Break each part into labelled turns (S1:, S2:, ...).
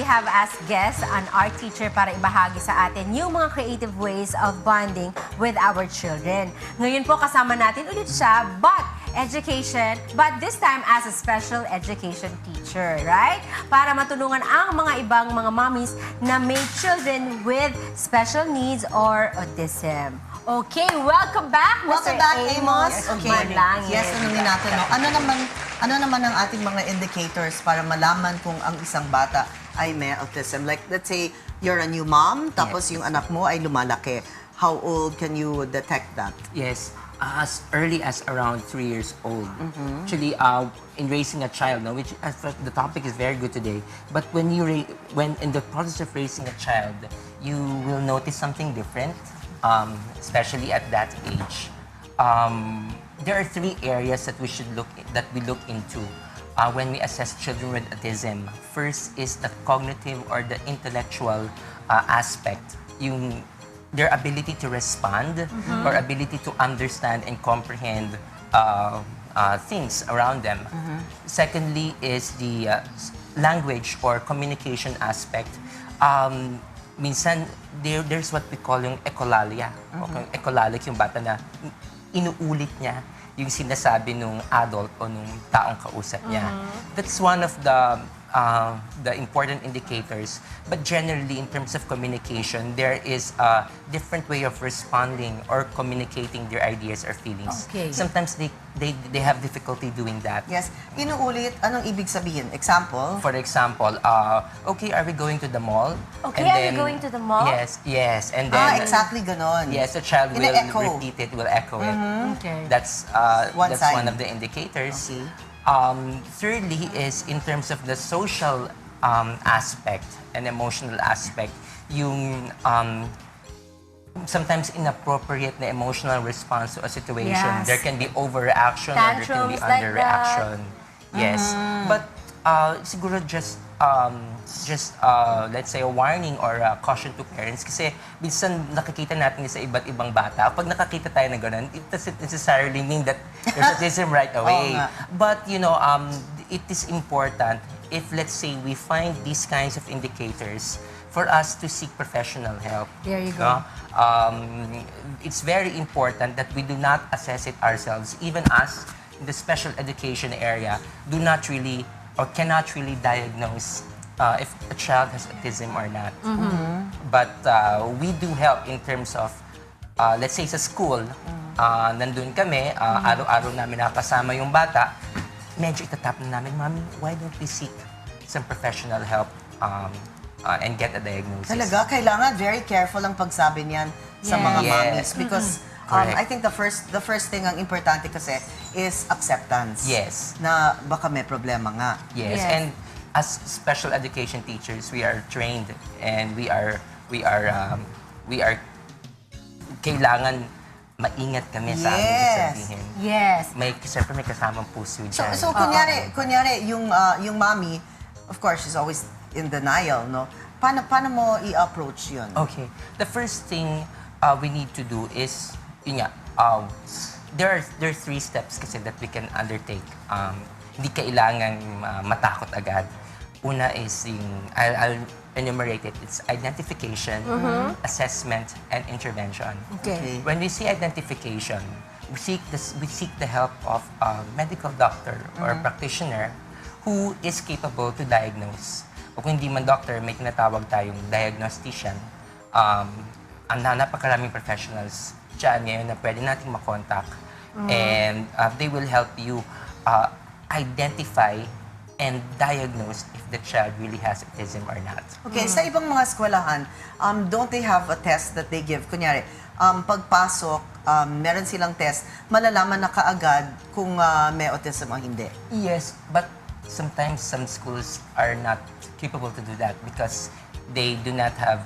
S1: we have as guest an art teacher para ibahagi sa atin yung mga creative ways of bonding with our children. Ngayon po kasama natin ulit siya, but this time as a special education teacher, right? Para matulungan ang mga ibang mga mommies na may children with special needs or autism. Okay, welcome back,
S2: Welcome back, Amos.
S1: Manlangit.
S2: Yes, tanungin natin, no? Ano naman ang ating mga indicators para malaman kung ang isang bata ay may autism? Like, let's say, you're a new mom, tapos yung anak mo ay lumalaki. How old can you detect that?
S3: Yes, as early as around 3 years old. Actually, in raising a child, no, which the topic is very good today. But when in the process of raising a child, you will notice something different, especially at that age. There are 3 areas that we look into when we assess children with autism. First is the cognitive or the intellectual aspect. Their ability to respond or ability to understand and comprehend things around them. Secondly is the language or communication aspect. Minsan, there's what we call yung echolalia. Okay? Echolalic yung bata na inuulit niya yung sinasabi nung adult o nung taong kausap niya. That's one of the important indicators. But generally, in terms of communication, there is a different way of responding or communicating their ideas or feelings.
S1: Okay.
S3: Sometimes they have difficulty doing that.
S2: Yes. Inuulit, anong ibig sabihin? Example?
S3: For example, okay, are we going to the mall?
S1: Okay, are we going to the mall?
S3: Yes. And then,
S2: Exactly ganon.
S3: yes, the child will
S2: Ine-echo.
S3: repeat it, will echo it.
S1: Okay.
S3: That's
S2: One sign.
S3: one of the indicators.
S2: Okay.
S3: Thirdly is in terms of the social aspect and emotional aspect, yung sometimes inappropriate na emotional response to a situation.
S1: Yes.
S3: There can be overreaction or there can be
S1: Tantrums like
S3: underreaction. Yes. But siguro just let's say a warning or a caution to parents kasi minsan nakikita natin sa iba't ibang bata. Pag nakakita tayo na ganun, it doesn't necessarily mean that there's autism right away. But you know, it is important if let's say we find these kinds of indicators for us to seek professional help.
S1: There you go.
S3: It's very important that we do not assess it ourselves. Even us, in the special education area, do not really or cannot really diagnose if a child has autism or not. But we do help in terms of, let's say sa school, nandun kami, araw-araw namin nakakasama yung bata, medyo itatap na namin, Mami, why don't we seek some professional help and get a diagnosis?
S2: Talaga, kailangan very careful ang pagsabi niyan sa mga mommies because I think the first thing ang importante kasi is acceptance.
S3: Yes.
S2: Na baka may problema nga.
S3: Yes. And as special education teachers, we are trained and we are kailangan maingat kami sa aming sasabihin.
S1: Yes.
S3: Siyempre may kasamang puso dyan.
S2: So kunyari yung mommy, of course, she's always in denial, no? Paano mo i-approach yun?
S3: Okay. The first thing we need to do is, yun nga, there are 3 steps kasi that we can undertake. Hindi kailangan matakot agad. Una is I'll enumerate it. It's identification, assessment, and intervention.
S1: Okay.
S3: When we see identification, we seek the help of a medical doctor or practitioner who is capable to diagnose. O kung hindi man doctor, may tinatawag tayong diagnostician. Ang napakaraming professionals dyan ngayon na pwede nating makontak. And they will help you identify and diagnose if the child really has autism or not.
S2: Okay, sa ibang mga eskwelahan, don't they have a test that they give? Kunyari, pagpasok, meron silang test, malalaman na kaagad kung may autism o hindi.
S3: Yes, but sometimes some schools are not capable to do that because they do not have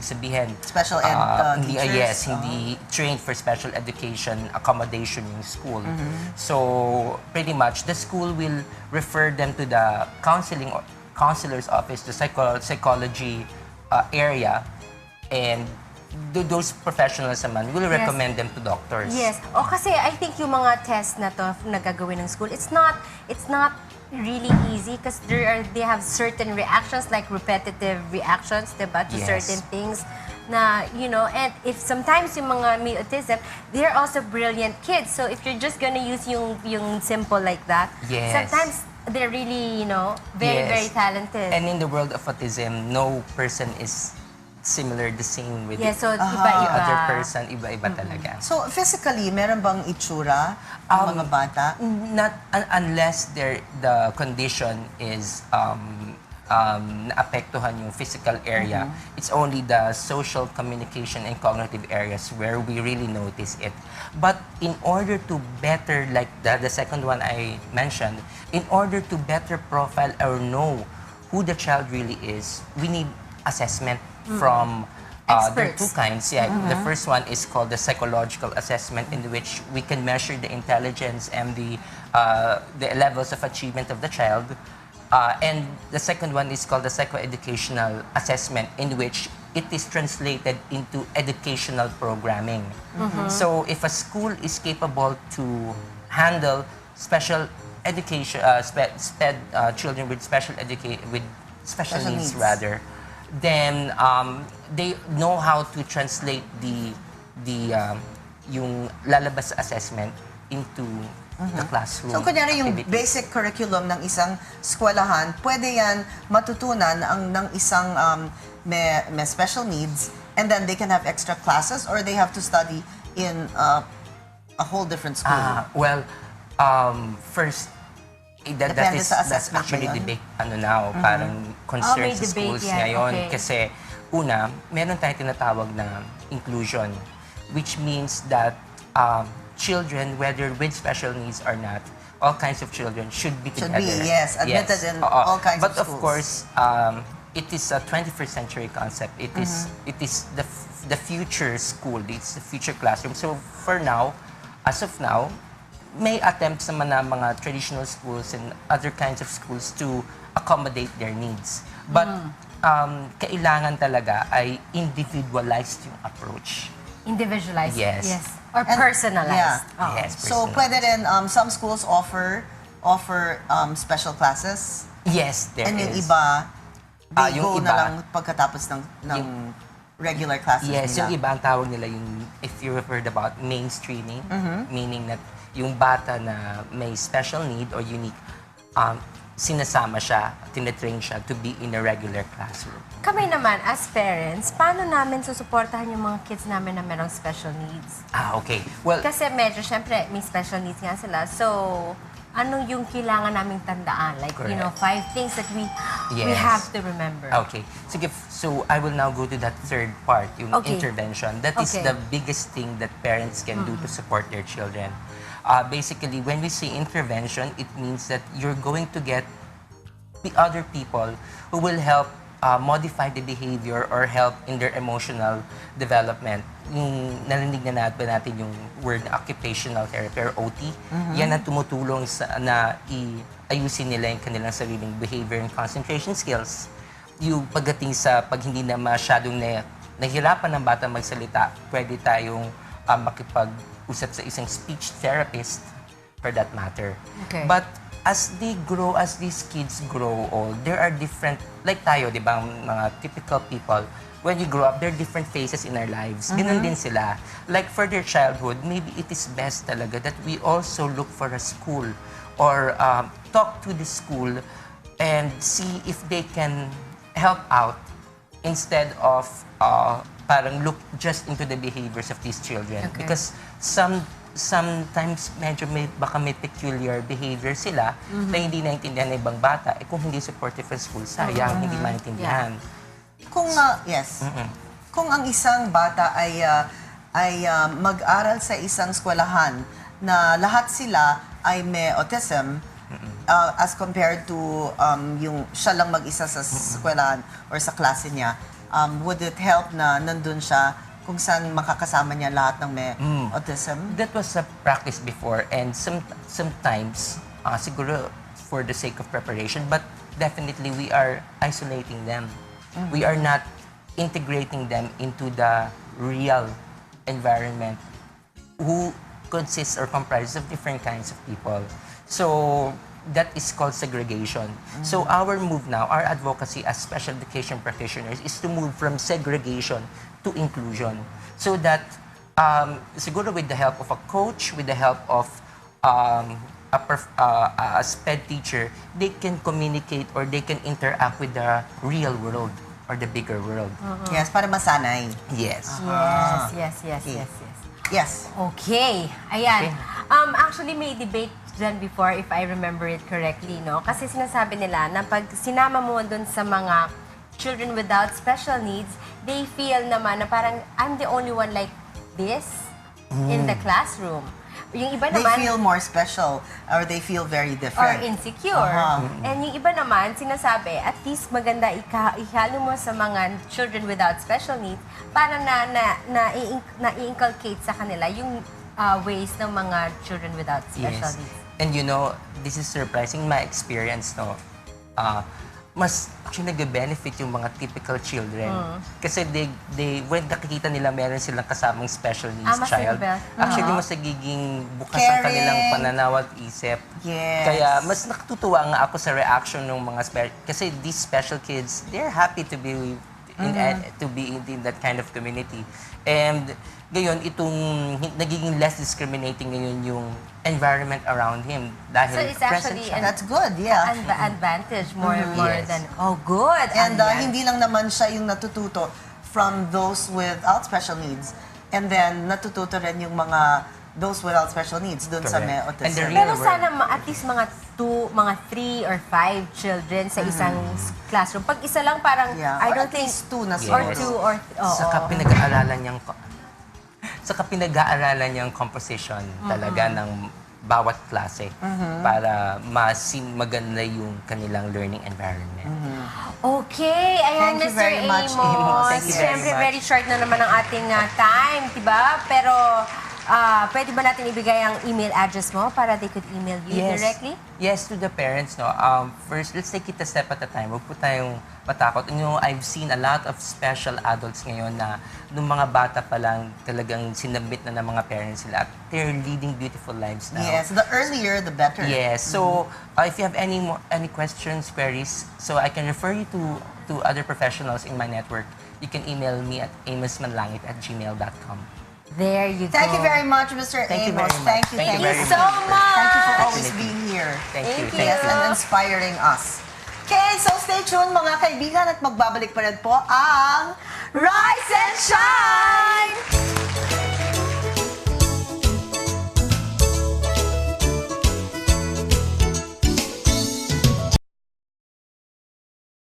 S3: sabihin,
S2: Special ed teachers?
S3: Yes, hindi trained for special education accommodation yung school. So, pretty much, the school will refer them to the counselor's office, the psychology area, and those professionals naman will recommend them to doctors.
S1: Yes. O kasi I think yung mga test na to na gagawin ng school, it's not really easy because they have certain reactions, like repetitive reactions, diba, to
S3: Yes.
S1: certain things na, and if sometimes yung mga may autism, they're also brilliant kids. So if you're just gonna use yung simple like that,
S3: Yes.
S1: sometimes they're really, very,
S3: Yes.
S1: very talented.
S3: And in the world of autism, no person is similar the same with
S1: Yeah, so
S3: the
S1: iba-iba.
S3: other person. Iba-iba talaga.
S2: So, physically, meron bang itsura ang mga bata?
S3: Not unless the condition is naapektuhan yung physical area. It's only the social, communication, and cognitive areas where we really notice it. But in order to better, like the second one I mentioned, in order to better profile or know who the child really is, we need assessment from there are
S1: Experts.
S3: two kinds. Yeah, the first one is called the psychological assessment, in which we can measure the intelligence and the levels of achievement of the child. And the second one is called the psychoeducational assessment, in which it is translated into educational programming. So if a school is capable to handle special education, children with special
S2: Special
S3: needs
S2: needs.
S3: rather, then they know how to translate yung lalabas sa assessment into the classroom.
S2: So, kunyari yung
S3: activities.
S2: basic curriculum ng isang eskwelahan, pwede yan matutunan ng isang may special needs, and then they can have extra classes, or they have to study in a whole different school.
S3: First, that
S2: Depende
S3: is
S2: sa
S3: that's
S2: assessment
S3: actually
S2: ba yun?
S3: debate now, parang concern
S1: may
S3: sa
S1: debate
S3: schools
S1: yan,
S3: ngayon.
S1: okay.
S3: Kasi una, meron tayong tinatawag na inclusion, which means that children, whether with special needs or not, all kinds of children should be
S2: Should
S3: together.
S2: be, yes, admitted in
S3: Oo.
S2: all kinds
S3: But
S2: of
S3: of
S2: schools.
S3: course, it is a 21st century concept. It is the future school. It's the future classroom. So for now, as of now, may attempts naman na mga traditional schools and other kinds of schools to accommodate their needs. But kailangan talaga ay individualized yung approach.
S1: Individualized.
S3: Yes.
S1: Or
S2: And-
S1: personalized.
S2: yeah.
S1: Oo.
S3: Yes,
S2: So,
S3: personalized.
S2: pwede rin, some schools offer special classes,
S3: Yes, there
S2: and yung
S3: is.
S2: iba, they
S3: yung
S2: go
S3: iba,
S2: na lang pagkatapos ng regular classes
S3: Yes,
S2: nila.
S3: yung iba ang tawag nila yung, if you have heard about mainstreaming, meaning that yung bata na may special need or unique, sinasama siya, tinetrain siya to be in a regular classroom.
S1: Kami naman, as parents, paano namin susuportahan yung mga kids namin na merong special needs?
S3: Okay. Well,
S1: Kasi medyo, syempre, may special needs nga sila. So, ano yung kailangan naming tandaan? Like,
S3: Correct.
S1: 5 things that we
S3: Yes.
S1: have to remember.
S3: okay. Sige, so I will now go to that third part, yung
S1: Okay.
S3: intervention. That is
S1: Okay.
S3: the biggest thing that parents can do to support their children. Basically, when we say intervention, it means that you're going to get the other people who will help modify the behavior or help in their emotional development. Yung narinig na natin yung word na occupational therapy or OT, yan ang tumutulong na ayusin nila yung kanilang sariling behavior and concentration skills. Yung pagdating sa pag hindi na masyadong nahihirapan ng bata magsalita, pwede tayong makipag-usap sa isang speech therapist for that matter.
S1: Okay.
S3: But as they grow, as these kids grow old, there are different, like tayo, di ba, mga typical people, when you grow up, there are different phases in our lives. Ganun din sila. Like for their childhood, maybe it is best talaga that we also look for a school or talk to the school and see if they can help out instead of parang look just into the behaviors of these children.
S1: Okay.
S3: Because sometimes medyo baka may peculiar behavior sila na hindi naintindihan ng ibang bata. Kung hindi supportive ang school, sayang, hindi maintindihan.
S2: Kung kung ang isang bata ay mag-aral sa isang eskwelahan na lahat sila ay may autism, as compared to yung siya lang mag-isa sa eskwelahan or sa klase niya, would it help na nandun siya kung saan makakasama niya lahat ng may autism?
S3: That was a practice before, and sometimes, siguro for the sake of preparation, but definitely we are isolating them. We are not integrating them into the real environment who consists or comprises of different kinds of people. So, that is called segregation. So our move now, our advocacy as special education practitioners is to move from segregation to inclusion. So that siguro with the help of a coach, with the help of a SPED teacher, they can communicate or they can interact with the real world or the bigger world.
S2: Yes, para masanay.
S3: Yes.
S2: Yes.
S1: Okay. Ayan.
S3: Okay.
S1: Actually, may debate dyan before, if I remember it correctly, no? Kasi sinasabi nila na pag sinama mo dun sa mga children without special needs, they feel naman na parang, I'm the only one like this in the classroom. Yung iba
S2: They
S1: naman,
S2: feel more special or they feel very
S1: or
S2: different.
S1: insecure. And yung iba naman, sinasabi, at least maganda ihalo mo sa mga children without special needs para na-inculcate sa kanila yung ways ng mga children without special
S3: Yes.
S1: needs.
S3: And you know, this is surprising. My experience, no, mas actually nag-benefit yung mga typical children. Kasi when nakikita nila meron silang kasamang special needs
S1: mas
S3: child,
S1: nag-benefit.
S3: actually mas nagiging bukas ang
S2: Caring.
S3: kanilang pananaw at isip.
S2: Yes.
S3: Kaya mas natutuwa nga ako sa reaction ng mga kasi these special kids, they're happy to be in that kind of community. And ngayon, nagiging less discriminating ngayon yung environment around him. Dahil
S1: So it's
S3: present
S1: actually
S3: siya.
S2: That's good, yeah.
S1: Advantage more
S3: Yes.
S1: than, oh good.
S2: And
S1: Ayan.
S2: hindi lang naman siya yung natututo from those without special needs. And then natututo rin yung those without special needs dun sa may
S3: Correct. And the
S2: autism.
S3: real
S1: Pero
S3: world.
S1: sana at least mga 3 or 5 children sa isang classroom. Pag isa lang parang,
S2: Yeah.
S1: I
S2: Or
S1: don't
S2: at
S1: think,
S2: least 2 na
S3: Yes.
S1: or
S2: siguro.
S1: 2 or, oo.
S3: Saka pinag-aaralan niyang composition talaga ng bawat klase para maganda yung kanilang learning environment.
S1: Okay, ayan,
S2: Thank you
S1: Mr.
S2: very much,
S1: Amos.
S2: Amos.
S3: Thank you very
S1: Siyempre,
S3: much.
S1: very short na naman ang ating time, diba? Pero, pwede ba natin ibigay ang email address mo para they could email you directly?
S3: Yes, to the parents, no. First, let's take it a step at a time. Huwag po tayong matakot. You know, I've seen a lot of special adults ngayon na nung mga bata pa lang talagang sinabit na ng mga parents sila at they're leading beautiful lives now.
S2: Yes, the earlier, the better.
S3: Yes. So, if you have any questions, queries, so I can refer you to other professionals in my network. You can email me at amosmanlangit@gmail.com.
S1: There you go.
S2: Thank you very much, Mr.
S3: Thank you
S2: Amos.
S3: very much.
S2: Thank you,
S3: Thank
S2: thank
S3: you
S2: you.
S3: very
S1: so much.
S2: Thank you for always
S3: Opportunity.
S2: being here.
S3: Thank you.
S1: Thank
S2: Yes,
S1: you.
S2: and inspiring us. Okay, so stay tuned mga kaibigan at magbabalik pa rin po ang Rise and Shine!